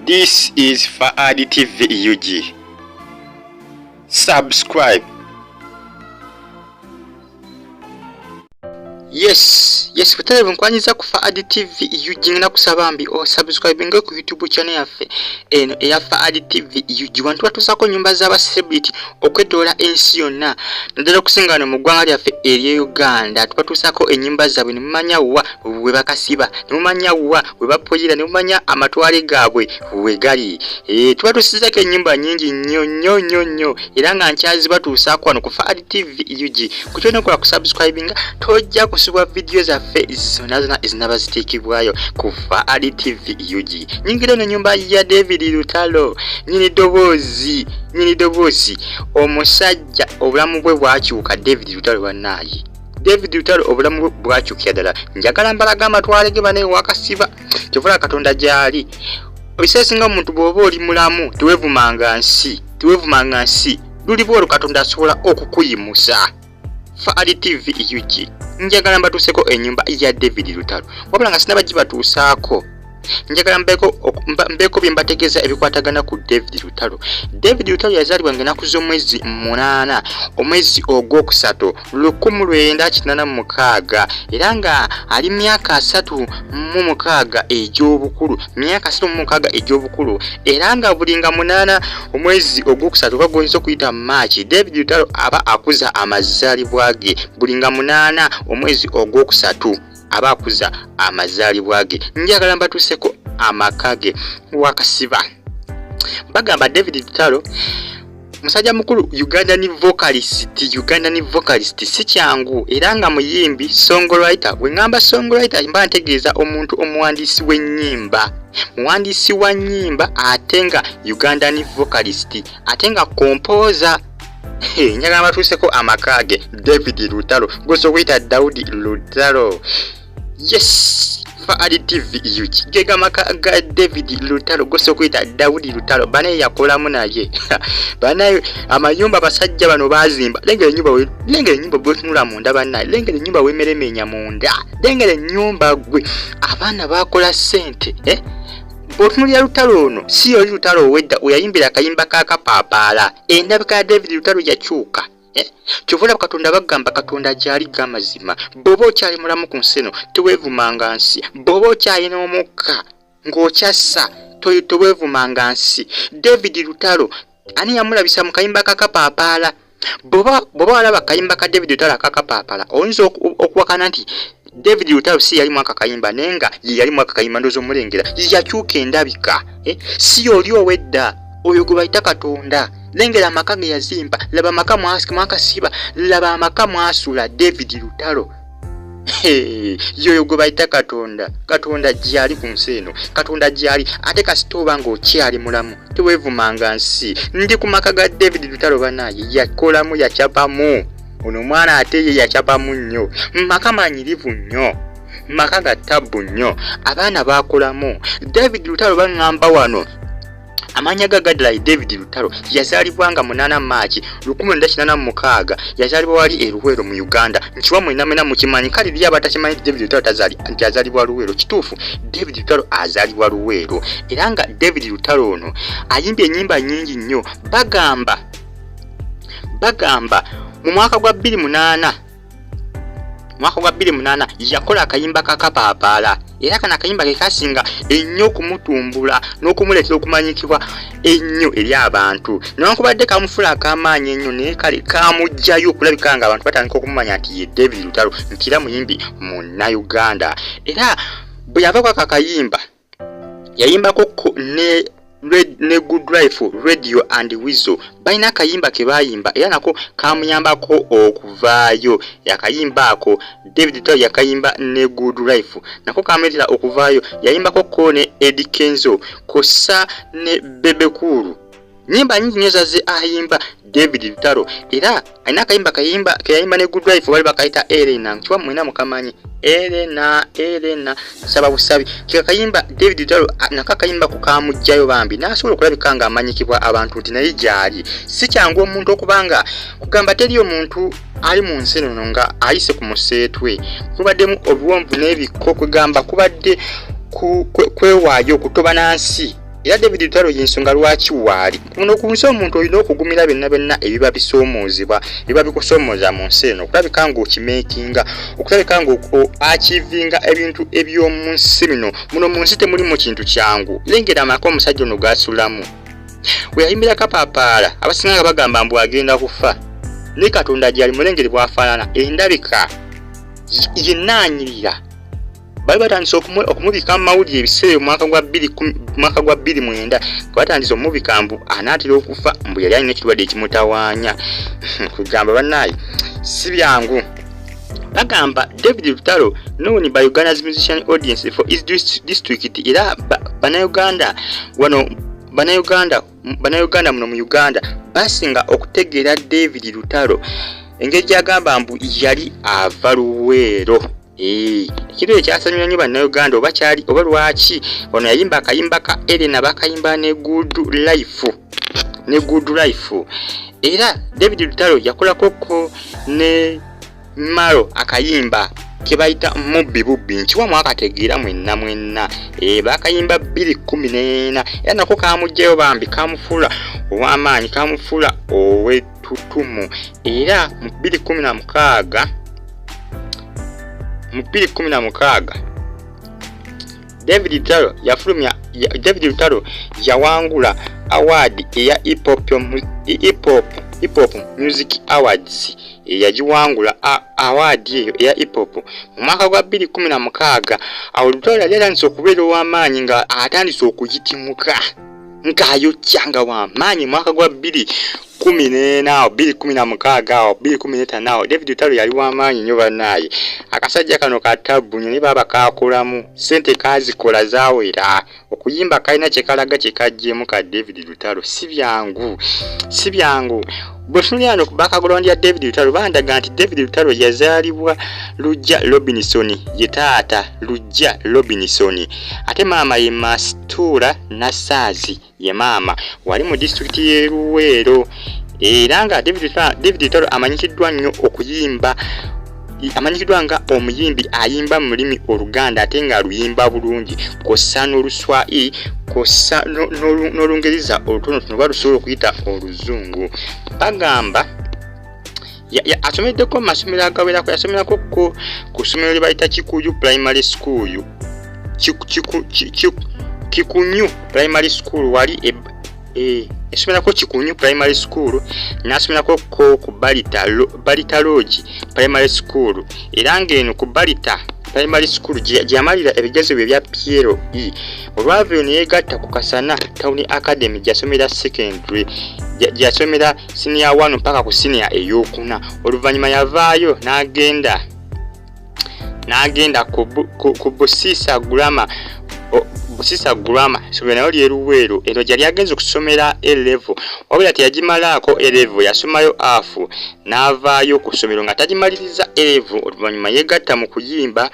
This is Faad TV UG. Subscribe. Yes, kutale nkwanyiza ku Faad TV UG ngina kusaba mbi o subscribe ngo ku YouTube channel yaffe eno eya Faad TV UG. Wantu batusako nyumba z'aba celebrity okwetola ensi yonna. Ndera kusingana mu ggwanga lyaffe erye Uganda. Tubatusako ennyumba zaabwe ne mumanya wa we bakasiba, ne mumanya wa we bapoyira, ne mumanya amatwale gaabwe we gali. Tubatusizako ennyumba nyingi nnyo era nga nkyazi batusako wano ku Faad TV UG. Kukyona kola ku subscribinga tojja kusubwa video zaffe zonna ezinaba ziteekebwayo ku Faad TV UG. Nyingira no nyumba ya David Lutaalo nyini dobozi omusajja obulamu bwe bwakyuka. David Lutaalo Banange, David Lutaalo obulamu bwe bwakyukira ddala. Njagala mbalaga amatwale ge bane wakasiba kyovula Katonda gyali. Obisesinga omuntu bw'oba oli mulamu teweevumanga nsi luli bwolo Katonda asobola okukuyimusa. Faad TV UG njagala mbatuseko ennyumba ya David Lutaalo wabula nga sinaba gibatuusaako. Njagala mbeko bimbategeeza ebikwatagana ku David Lutaalo. David Lutaalo yazaalibwa ng'ennaku z'omwezi 8 omwezi ogwokusatu 1986 era nga ali myaka 36 egy'obukulu era nga bulinga 8 omwezi ogwokusatu bagonza okuyita March. David Lutaalo aba akuza amazaalibwa ge bulinga 8 omwezi ogwokusatu aba akuza amazaalibwa ge. Njagala mbatuseko amakage wakasiba. Bagamba David Lutaalo musajja mukulu Ugandan vocalist si kyangu era nga muyimbi songwriter. Bwe ngamba songwriter mba ntegeeza omuntu omuwandiisi wa nnyimba ate nga Ugandan vocalist ate nga composer. Njagala mbatuseko amakage David Lutaalo goso kuyita Daudi Lutaalo. Yes, Faad TV UG gega makaga David Lutaalo goso kuyita Daudi Lutaalo bane Yakolamu naye. Banayo amayumba basajja bano bazimba. Lengera ennyumba bwetunula munda banaye. Lengera ennyumba wemeremenya munda. Lengera ennyumba gwe abaana bakola sente. Bwotunulira Lutaalo ono si oli Lutaalo owedda oyayimbira akayimba kakapapaala. Endabika ya David Lutaalo yakyuka. Kyovula Katonda bagamba Katonda gyali gamazima. Bw'oba okyali mulamu ku nsi eno teweevumanga nsi. Bw'oba okyalina omukka ng'okyassa teweevumanga nsi. David Lutaalo ani yamulabisa mu kayimba kakapapaala? Bw'oba walaba akayimba ka David Lutaalo akakapapaala oyinza okuwakana nti David Lutaalo si yali mwaka kayimba nenga yali mwaka kayimba ndozo mulengera yakyuka endabika. Si oli owedda oyo gwe bayita Katonda. Lengera amaka ge yazimba, laba amaka mwakasiba, laba amaka mwasula David Lutaalo. Yoyo gwe bayita Katonda. Katonda gyali ku nsi eno, Katonda gyali ate kasitoba ng'okyali mulamu teweevumanga nsi. Ndi ku maka ga David Lutaalo Banange Yakolamu yacapamu. Ono mwana ate ye yacapamu nnyo. Maka manyirivu nnyo, maka ga ttabbu nnyo, abaana bakolamu. David Lutaalo baŋŋamba wano amanya gagadala David Lutaalo yazaalibwa nga 8 March 1986 yazaalibwa wali e Luweero mu Uganda. Nkiwa mwena mukimanyi kale bya batakimanyi David Lutaalo yazaalibwa Luweero. Kituufu David Lutaalo azaalibwa Luweero era nga David Lutaalo ono ayimbye ennyimba nnyingi nnyo. Bagamba mu mwaka gwa 2008 yakola akayimba kakapapaala era kana akayimba ke kasinga ennyo okumutumbula n'okumuleetera okumanyikibwa ennyo eri abantu. Newankubadde kamufula akamaanyi ennyo naye kale kamugjayo okulabika nga abantu batandika okumumanya nti ye David Lutaalo nti era muyimbi Munnayuganda. Era bwe yava kwako akayimba yayimbako ne Good Life Radio and Weasel balina akayimba ke bayimba era nako kamuyambako okuvaayo. Yakayimba ako David Lutaalo yakayimba ne Good Life nako kamuleetera okuvaayo. Yayimbako ko ne Eddie Kenzo kosa ne Bebekulu. Nyimba nyingi nnyo zaze ayimba David Lutaalo era alina akayimba ke yayimba ne Good Life bali bakayita Elena. Nkiwa mwena mukamanyi Elena saba busabi kikayimba David Lutaalo nakakayimba ku kamugjayo bambi nasobola okulabika nga amanyikibwa abantu nti naye gyali. Si kyangu omuntu okubanga kugamba teri omuntu ali mu nsi eno nga ayise ku museetwe. Kubaddemu obuwonvu n'ebikko kugamba kubadde kwewaayo okutoba nansi era David Lutalo yinsonga lwaki waali muno ku nsi omuntu olina okugumira benna ebiba bisoomozebwa biba bikusoomoza mu nsi eno okulabika ng'okimeekinga okulabika ng'achivinga ebintu eby'omu nsi bino muno mu nsi temuli mu kintu kyangu lengera amaka omusajja ono gaasulamu we yayimbira kapapaala abasinga bagamba mbu agenda kufa ne Katonda gyali mulengere bwafaanana endabika yennaanyirira bali batandise okumubika mawulire ebiseera mwaka gwa 2009 batandise omubika mbu anaatera okufa mbu yali alina ekirwadde ekimutawaanya kugamba bannaye si byangu bagamba David Lutalo known by Uganda's musician audience for his district era Bannayuganda muno mu Uganda basinga okutegeera David Lutalo engeri gyagamba mbu yali ava Luweero ekiro ekyasanyula nnyo Bannayuganda oba lwaki ono yayimba akayimba ka Elena bakayimba ne Good Life era David Lutalo yakolako ne Maro akayimba kebayita mubbi nkiwamu akategeera mwenna bakayimba 2014 era nako kamugjayo bambi kamufuula ow'amaanyi kamufuula owetutumu era mu 2016 David Lutalo yawangula award eya hip hop music awards yagiwangula award eya hip hop mu mwaka gwa 2016 awo Lutalo yali atandise okubeera ow'amaanyi nga atandise okuyitimuka ng'ayokyanga w'amaanyi mwaka gwa 2016 David Lutalo yali w'amaanyi nnyo bannaye akasajja kano Katabu ne baba kakolamu sente kazikola zaawera okuyimba kalina kyekalaga kyekajjemu ka David Lutalo si byangu bwetunulyano ku background ya David Lutalo bandaga nti David Lutalo yazaalibwa Lujja Robinson ye taata Lujja Robinson ate maama ye Mastura Nasaazi ye maama wali mu district y'e Luweero era nga David Lutalo amanyikiddwa nnyo okuyimba amanyikiddwa nga omuyimbi ayimba mu lulimi Oluganda ate nga luyimba bulungi kossa n'Oluswahili kossa n'Olungereza olutonotono balusobola okuyita Oluzungu bagamba asomeddeko mu masomero agawerako yasomerako ku ssomero lye bayita Kikuyu Primary School Kikunyu Primary School wali esomerako Kikunyu Primary School nasomerako ku Balita Lodge Primary School era ng'eno ku Balita Primary School gyamalira ebigezo bye bya PLE olwavaayo ne yeegatta ku Kasana Town Academy gyasomera secondary gyasomera senior 1 mpaka ku senior ey'okuna oluvannyuma yavaayo n'agenda ku Busisa Grammar somera nayo lye Luweero ero gyali agenze okusomera A-level wabula teyagimalaako A-level yasomayo afu n'avaayo ku ssomero nga tagimaliriza A-level oluvannyuma yeegatta mu kuyimba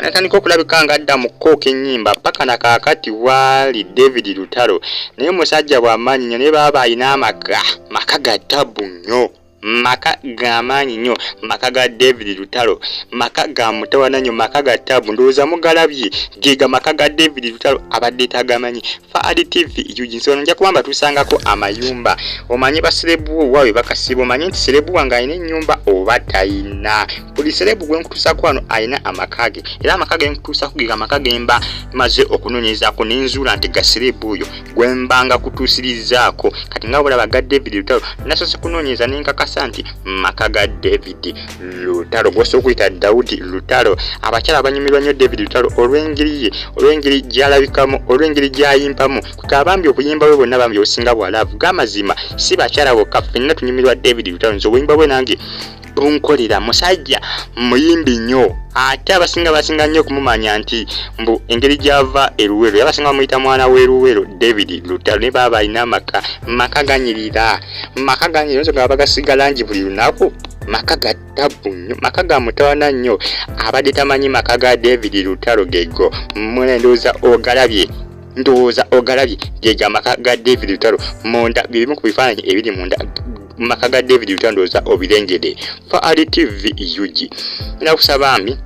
natandika okulabika nga adda mu kkooka ennyimba paka na kaakati waali David Lutalo naye musajja bw'amaanyi nnyo ne baba alina maka ga Tabu nnyo maka g'amaanyi nnyo maka ga David Lutalo maka ga mutawana nnyo maka ga Tabu ndowooza mugalabye gega maka ga David Lutalo abadde tagamanyi Faadi TV yuginsono nja kubamba tusangako amayumba omanyi baserebu wawe bakasiba omanyi nti serebu wange alina ennyumba oba tayina buli serebu gwe nkutusako wano alina amakage era amakage nkutusako gega maka gemba maze okunoonyezaako n'enzuula nti ga serebu oyo gwe mbanga kutuusirizaako kati nga bulaba ga David Lutalo nasoose kunoonyeza n'enkakasa nti maka ga David Lutalo gwosa okuyita Daudi Lutalo abakyala abanyumirwa nnyo David Lutalo olw'engeri gy'alabikamu olw'engeri gy'ayimpamu kukabambye okuyimba bwe bonna bambi obusinga bwalaavu g'amazima si bakyala bokka ffenna tunyumirwa David Lutalo nze obuyimba bwe nange bunkolera musajja muyimbi nnyo ate basinga nnyo okumumanya nti mbu engeri gy'ava eruweero yabasinga bamuyita mwana w'eruweero David Lutalo ne baba alina maka ganyirira nso nga bagasiga langi buli lunaku maka ga Tabu nnyo maka ga mutawana nnyo abadde tamanyi maka ga David Lutalo gego ndowooza ogalabye gega maka ga David Lutalo munda bibimu ku bifaananyi ebiri munda maka ga David Lutalo ndowooza obirengede Faadi TV yugi era kusaba mbi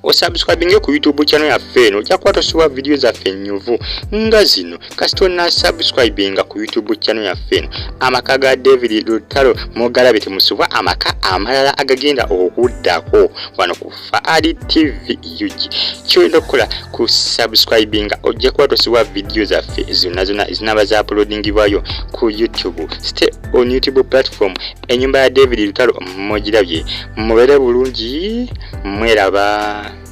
osubscribinge ku YouTube channel yaffe eno ojja kuba tosobola video zaffe ennyuvu nga zino kasito na subscribinga ku YouTube channel yaffe eno amaka ga David Lutaalo mogalabe temusobwa amaka amalala agagenda okuddako wano ku Faali TV UG kyenda okukola ku subscribinga ojja kuba tosobola video zaffe zonna zinaba za uploadingibwayo ku YouTube. Stay on YouTube platform Ennyumba ya David Lutaalo mugirabye mubere bulungi mweraba.